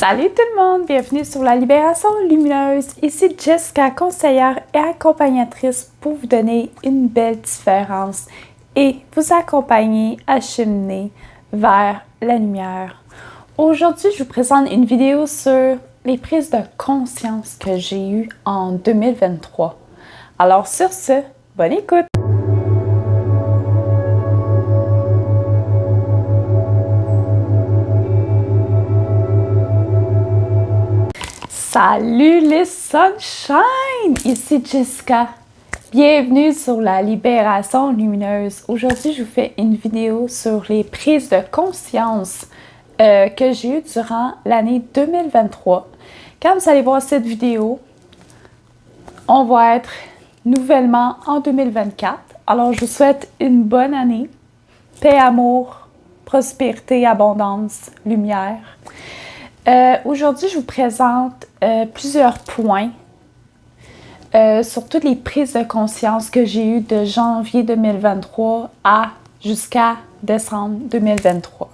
Salut tout le monde, bienvenue sur la Libération Lumineuse. Ici Jessica, conseillère et accompagnatrice pour vous donner une belle différence et vous accompagner à cheminer vers la lumière. Aujourd'hui, je vous présente une vidéo sur les prises de conscience que j'ai eues en 2023. Alors sur ce, bonne écoute! Salut les sunshine! Ici Jessica. Bienvenue sur la Libération Lumineuse. Aujourd'hui, je vous fais une vidéo sur les prises de conscience que j'ai eues durant l'année 2023. Quand vous allez voir cette vidéo, on va être nouvellement en 2024. Alors, je vous souhaite une bonne année. Paix, amour, prospérité, abondance, lumière. Aujourd'hui, je vous présente plusieurs points sur toutes les prises de conscience que j'ai eues de janvier 2023 jusqu'à décembre 2023.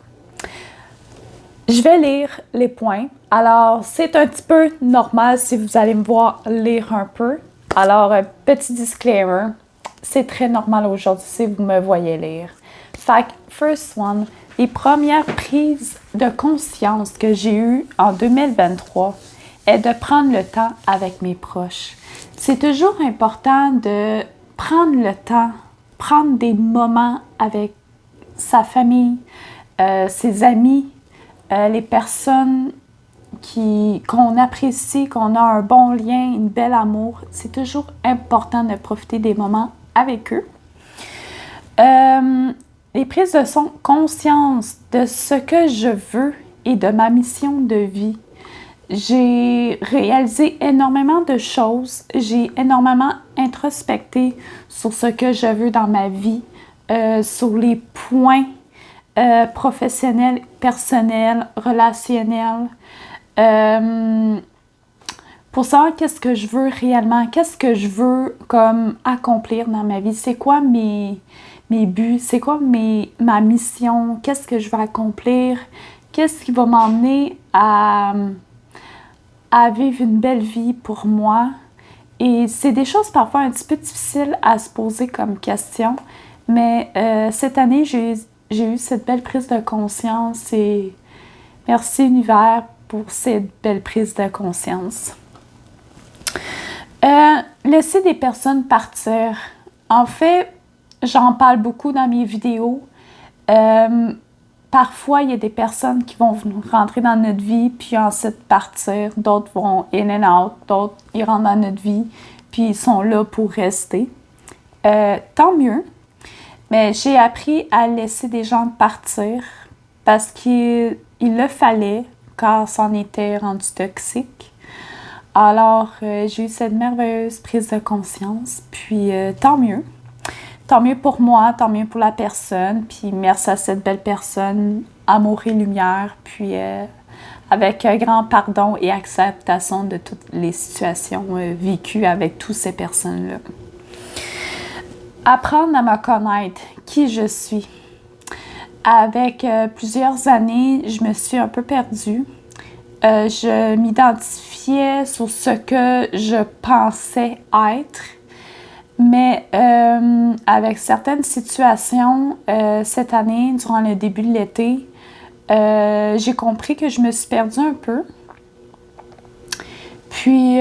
Je vais lire les points. Alors, c'est un petit peu normal si vous allez me voir lire un peu. Alors, petit disclaimer, c'est très normal aujourd'hui si vous me voyez lire. Fait que, first one, les premières prises de conscience que j'ai eues en 2023 est de prendre le temps avec mes proches. C'est toujours important de prendre le temps, prendre des moments avec sa famille, ses amis, les personnes qu'on apprécie, qu'on a un bon lien, une belle amour. C'est toujours important de profiter des moments avec eux. Les prises de conscience de ce que je veux et de ma mission de vie. J'ai réalisé énormément de choses. J'ai énormément introspecté sur ce que je veux dans ma vie, sur les points professionnels, personnels, relationnels. Pour savoir qu'est-ce que je veux réellement, qu'est-ce que je veux comme accomplir dans ma vie. C'est quoi mes buts, c'est quoi ma mission, qu'est-ce que je veux accomplir, qu'est-ce qui va m'emmener à vivre une belle vie pour moi. Et c'est des choses parfois un petit peu difficiles à se poser comme question, mais cette année, j'ai eu cette belle prise de conscience et merci univers pour cette belle prise de conscience. Laisser des personnes partir. En fait, j'en parle beaucoup dans mes vidéos. Parfois, il y a des personnes qui vont rentrer dans notre vie, puis ensuite partir. D'autres vont in and out. D'autres, ils rentrent dans notre vie, puis ils sont là pour rester. Tant mieux. Mais j'ai appris à laisser des gens partir parce qu'il le fallait, car c'en était rendu toxique. Alors, j'ai eu cette merveilleuse prise de conscience, puis tant mieux. Tant mieux pour moi, tant mieux pour la personne, puis merci à cette belle personne, amour et lumière, puis avec un grand pardon et acceptation de toutes les situations vécues avec toutes ces personnes-là. Apprendre à me connaître, qui je suis. Avec plusieurs années, je me suis un peu perdue. Je m'identifiais sur ce que je pensais être. Mais avec certaines situations, cette année, durant le début de l'été, j'ai compris que je me suis perdue un peu. Puis,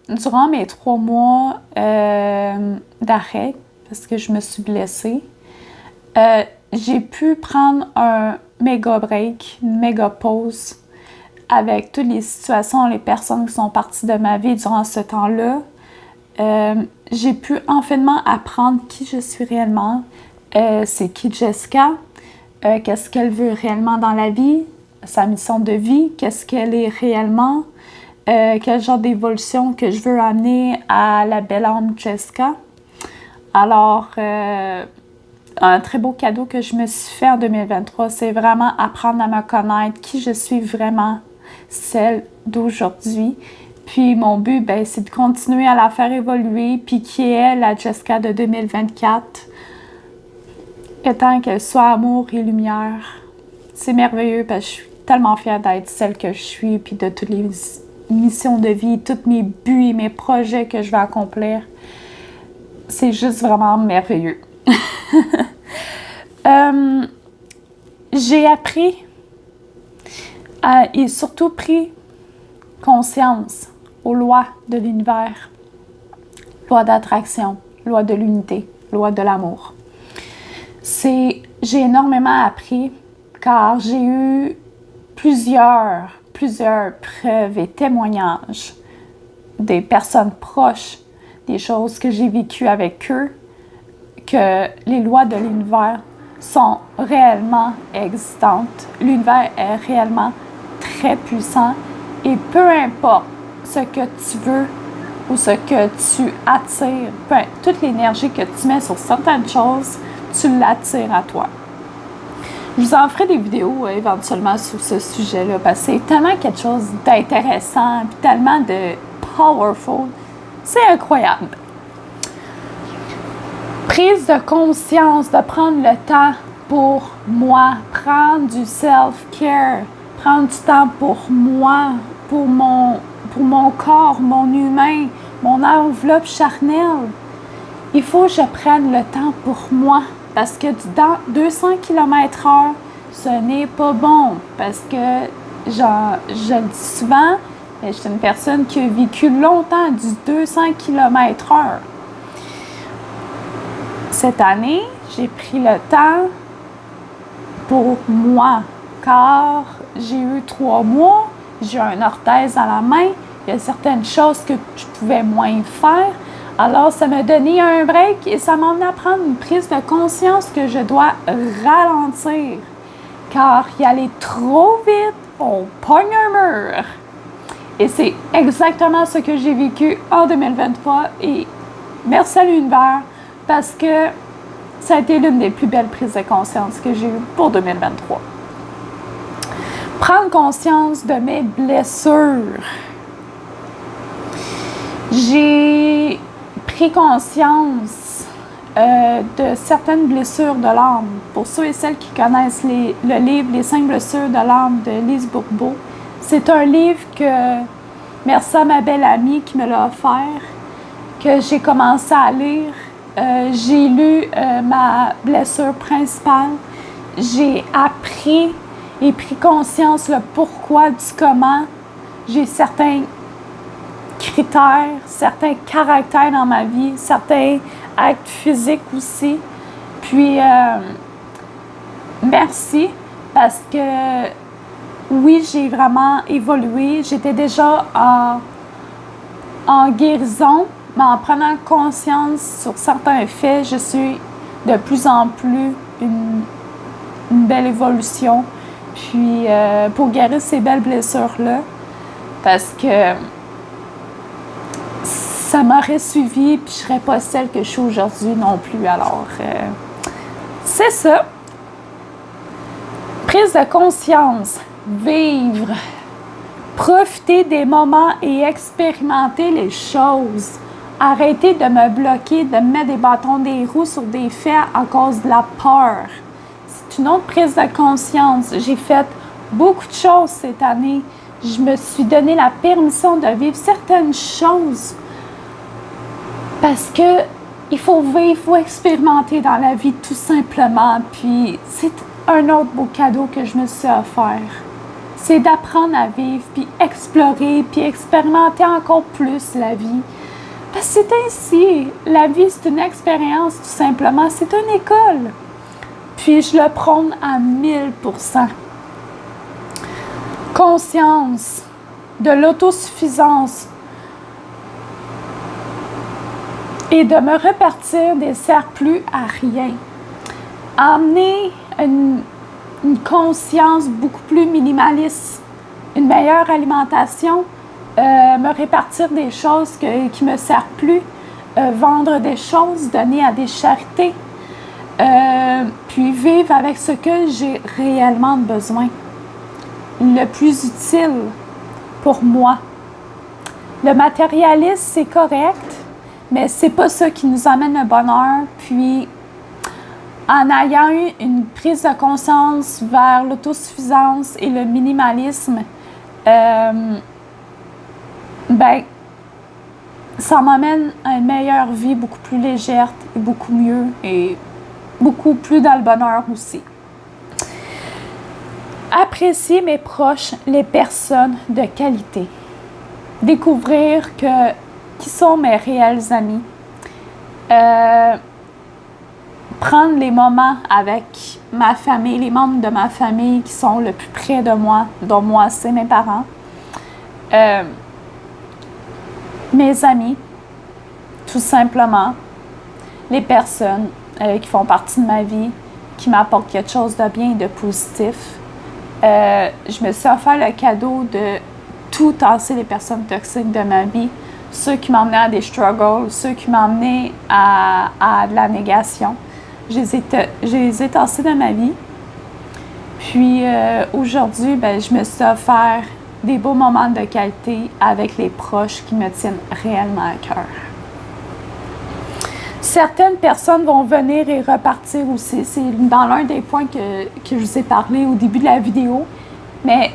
durant mes 3 mois d'arrêt, parce que je me suis blessée, j'ai pu prendre un méga break, une méga pause avec toutes les situations, les personnes qui sont parties de ma vie durant ce temps-là. J'ai pu enfin apprendre qui je suis réellement, c'est qui Jessica, qu'est-ce qu'elle veut réellement dans la vie, sa mission de vie, qu'est-ce qu'elle est réellement, quel genre d'évolution que je veux amener à la belle âme Jessica. Alors, un très beau cadeau que je me suis fait en 2023, c'est vraiment apprendre à me connaître, qui je suis vraiment, celle d'aujourd'hui. Puis mon but, c'est de continuer à la faire évoluer, puis qui est la Jessica de 2024, étant qu'elle soit amour et lumière. C'est merveilleux parce que je suis tellement fière d'être celle que je suis, puis de toutes les missions de vie, tous mes buts et mes projets que je vais accomplir. C'est juste vraiment merveilleux. J'ai appris et surtout pris conscience aux lois de l'univers. Loi d'attraction, loi de l'unité, loi de l'amour. J'ai énormément appris car j'ai eu plusieurs preuves et témoignages des personnes proches, des choses que j'ai vécues avec eux, que les lois de l'univers sont réellement existantes. L'univers est réellement très puissant et peu importe ce que tu veux ou ce que tu attires, toute l'énergie que tu mets sur certaines choses, tu l'attires à toi. Je vous en ferai des vidéos éventuellement sur ce sujet-là parce que c'est tellement quelque chose d'intéressant et tellement de powerful. C'est incroyable. Prise de conscience, de prendre le temps pour moi, prendre du self-care, prendre du temps pour moi, pour mon corps, mon humain, mon enveloppe charnelle. Il faut que je prenne le temps pour moi parce que dans 200 km/h, ce n'est pas bon parce que je le dis souvent, je suis une personne qui a vécu longtemps du 200 km/h. Cette année, j'ai pris le temps pour moi car j'ai eu 3 mois, j'ai eu une orthèse à la main, il y a certaines choses que je pouvais moins faire. Alors, ça m'a donné un break et ça m'a amené à prendre une prise de conscience que je dois ralentir. Car y aller trop vite, on pogne un mur. Et c'est exactement ce que j'ai vécu en 2023 et merci à l'univers parce que ça a été l'une des plus belles prises de conscience que j'ai eues pour 2023. Prendre conscience de mes blessures. J'ai pris conscience de certaines blessures de l'âme. Pour ceux et celles qui connaissent le livre « Les 5 blessures de l'âme » de Lise Bourbeau, c'est un livre que, merci à ma belle amie qui me l'a offert, que j'ai commencé à lire. J'ai lu ma blessure principale. J'ai appris et pris conscience le pourquoi du comment. J'ai certains critères, certains caractères dans ma vie, certains actes physiques aussi. Puis, merci parce que oui, j'ai vraiment évolué. J'étais déjà en guérison, mais en prenant conscience sur certains faits, je suis de plus en plus une belle évolution. Puis, pour guérir ces belles blessures-là, parce que ça m'aurait suivi, puis je ne serais pas celle que je suis aujourd'hui non plus. Alors, c'est ça. Prise de conscience, vivre, profiter des moments et expérimenter les choses. Arrêter de me bloquer, de me mettre des bâtons des roues sur des faits à cause de la peur. C'est une autre prise de conscience. J'ai fait beaucoup de choses cette année. Je me suis donné la permission de vivre certaines choses. Parce que il faut vivre, il faut expérimenter dans la vie tout simplement. Puis c'est un autre beau cadeau que je me suis offert. C'est d'apprendre à vivre, puis explorer, puis expérimenter encore plus la vie. Parce que c'est ainsi. La vie, c'est une expérience tout simplement. C'est une école. Puis je le prône à 1000%. Conscience de l'autosuffisance et de me repartir des surplus à rien. Amener une conscience beaucoup plus minimaliste, une meilleure alimentation, me répartir des choses qui me servent plus, vendre des choses, donner à des charités, puis vivre avec ce que j'ai réellement besoin. Le plus utile pour moi. Le matérialisme, c'est correct, mais c'est pas ça qui nous amène le bonheur. Puis, en ayant eu une prise de conscience vers l'autosuffisance et le minimalisme, ça m'amène à une meilleure vie, beaucoup plus légère et beaucoup mieux et beaucoup plus dans le bonheur aussi. Apprécier mes proches, les personnes de qualité. Découvrir qui sont mes réels amis. Prendre les moments avec ma famille, les membres de ma famille qui sont le plus près de moi, dont moi, c'est mes parents. Mes amis, tout simplement. Les personnes qui font partie de ma vie, qui m'apportent quelque chose de bien et de positif. Je me suis offert le cadeau de tout tasser les personnes toxiques de ma vie, ceux qui m'emmenaient à des struggles, ceux qui m'emmenaient à de la négation. Je les ai tassés de ma vie. Puis aujourd'hui, je me suis offert des beaux moments de qualité avec les proches qui me tiennent réellement à cœur. Certaines personnes vont venir et repartir aussi. C'est dans l'un des points que je vous ai parlé au début de la vidéo. Mais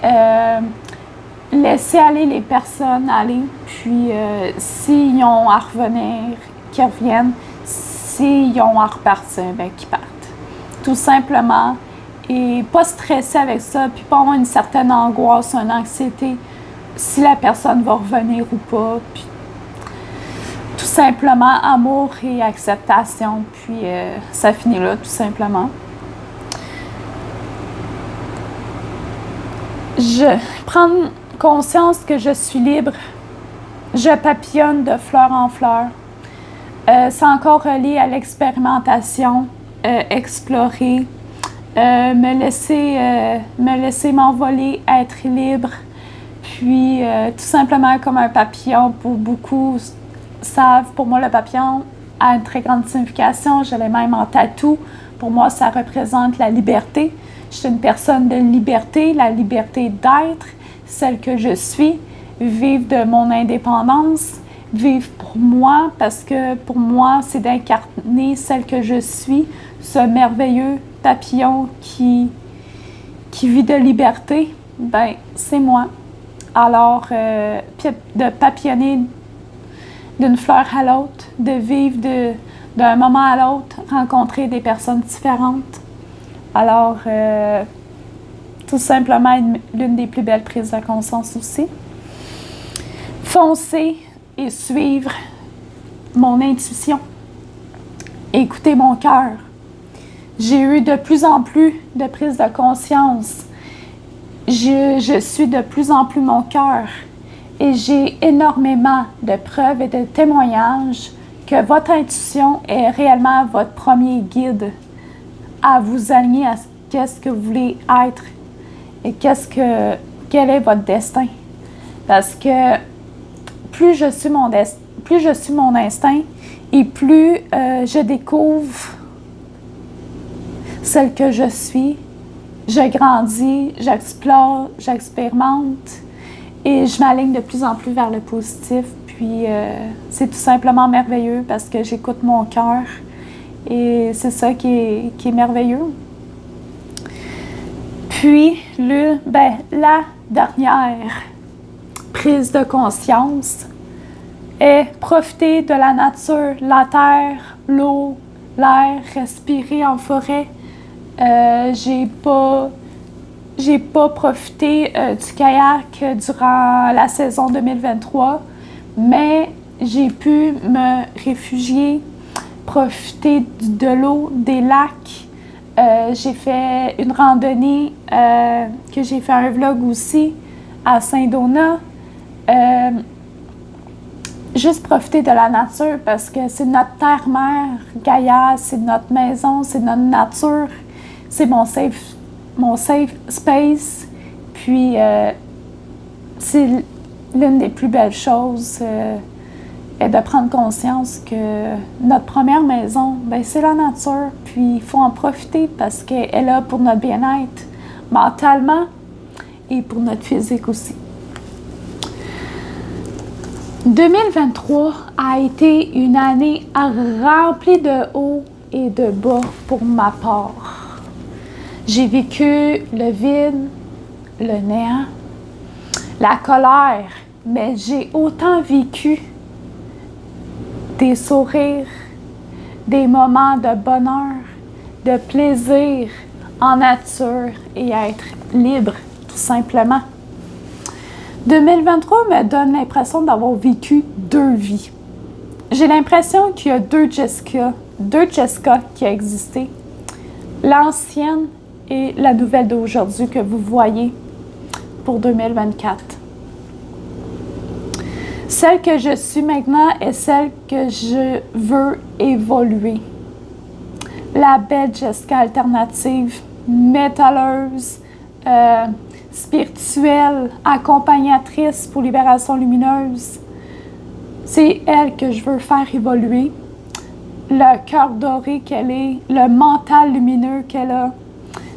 laissez aller les personnes aller. Puis s'ils ont à revenir, qu'ils reviennent. S'ils ont à repartir, qu'ils partent. Tout simplement. Et pas stresser avec ça, puis pas avoir une certaine angoisse, une anxiété, si la personne va revenir ou pas. Puis tout simplement, amour et acceptation, puis ça finit là, tout simplement. Je prends conscience que je suis libre. Je papillonne de fleur en fleur. C'est encore relié à l'expérimentation, explorer, me laisser m'envoler, être libre. Puis, tout simplement comme un papillon, pour beaucoup savent, pour moi, le papillon a une très grande signification. Je l'ai même en tatou. Pour moi, ça représente la liberté. Je suis une personne de liberté, la liberté d'être, celle que je suis, vivre de mon indépendance, vivre pour moi, parce que pour moi, c'est d'incarner celle que je suis, ce merveilleux papillon qui vit de liberté. C'est moi. Alors, de papillonner d'une fleur à l'autre, de vivre d'un moment à l'autre, rencontrer des personnes différentes. Alors, tout simplement, l'une des plus belles prises de conscience aussi. Foncer et suivre mon intuition. Écouter mon cœur. J'ai eu de plus en plus de prises de conscience. Je suis de plus en plus mon cœur. Et j'ai énormément de preuves et de témoignages que votre intuition est réellement votre premier guide à vous aligner à qu'est-ce que vous voulez être et quel est votre destin. Parce que plus je suis mon instinct et plus je découvre celle que je suis, je grandis, j'explore, j'expérimente et je m'aligne de plus en plus vers le positif. Puis c'est tout simplement merveilleux parce que j'écoute mon cœur et c'est ça qui est merveilleux. Puis la dernière prise de conscience est profiter de la nature, la terre, l'eau, l'air, respirer en forêt. J'ai pas profité du kayak durant la saison 2023, mais j'ai pu me réfugier, profiter de l'eau, des lacs. J'ai fait une randonnée, que j'ai fait un vlog aussi, à Saint-Donat. Juste profiter de la nature parce que c'est notre terre-mère, Gaïa, c'est notre maison, c'est notre nature, c'est mon safe space. Puis, c'est l'une des plus belles choses est de prendre conscience que notre première maison, c'est la nature. Puis, il faut en profiter parce qu'elle est là pour notre bien-être mentalement et pour notre physique aussi. 2023 a été une année remplie de hauts et de bas pour ma part. J'ai vécu le vide, le néant, la colère, mais j'ai autant vécu des sourires, des moments de bonheur, de plaisir en nature et être libre, tout simplement. 2023 me donne l'impression d'avoir vécu deux vies. J'ai l'impression qu'il y a deux Jessica qui ont existé. L'ancienne et la nouvelle d'aujourd'hui que vous voyez pour 2024. Celle que je suis maintenant est celle que je veux évoluer. La belle Jessica alternative, métalleuse, spirituelle, accompagnatrice pour Libération Lumineuse. C'est elle que je veux faire évoluer. Le cœur doré qu'elle est, le mental lumineux qu'elle a,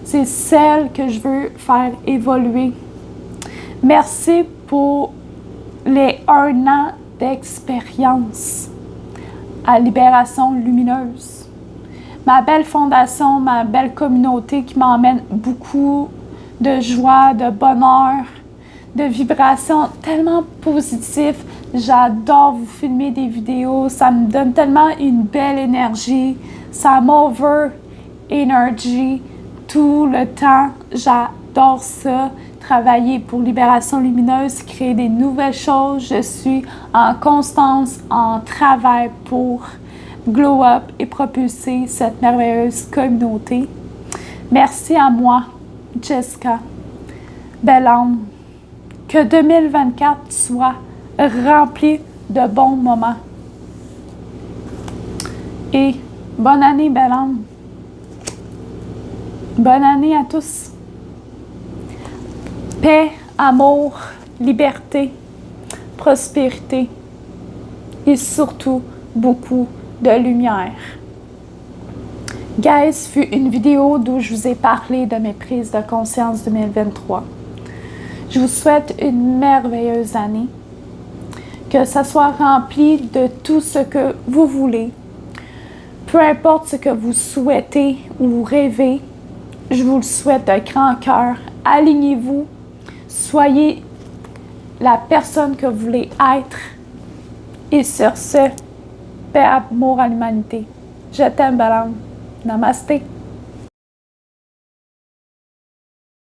c'est celle que je veux faire évoluer. Merci pour les 1 an d'expérience à Libération Lumineuse. Ma belle fondation, ma belle communauté qui m'emmène beaucoup de joie, de bonheur, de vibrations tellement positives. J'adore vous filmer des vidéos, ça me donne tellement une belle énergie, ça m'over energy tout le temps. J'adore ça, travailler pour Libération Lumineuse, créer des nouvelles choses. Je suis en constance, en travail pour glow up et propulser cette merveilleuse communauté. Merci à moi, Jessica, belle âme. Que 2024 soit rempli de bons moments. Et bonne année, belle âme. Bonne année à tous. Paix, amour, liberté, prospérité et surtout beaucoup de lumière. Guys, fut une vidéo d'où je vous ai parlé de mes prises de conscience 2023. Je vous souhaite une merveilleuse année. Que ça soit rempli de tout ce que vous voulez. Peu importe ce que vous souhaitez ou rêvez, je vous le souhaite de grand cœur. Alignez-vous. Soyez la personne que vous voulez être. Et sur ce, paix, amour à l'humanité. Je t'aime, belle âme. Namasté.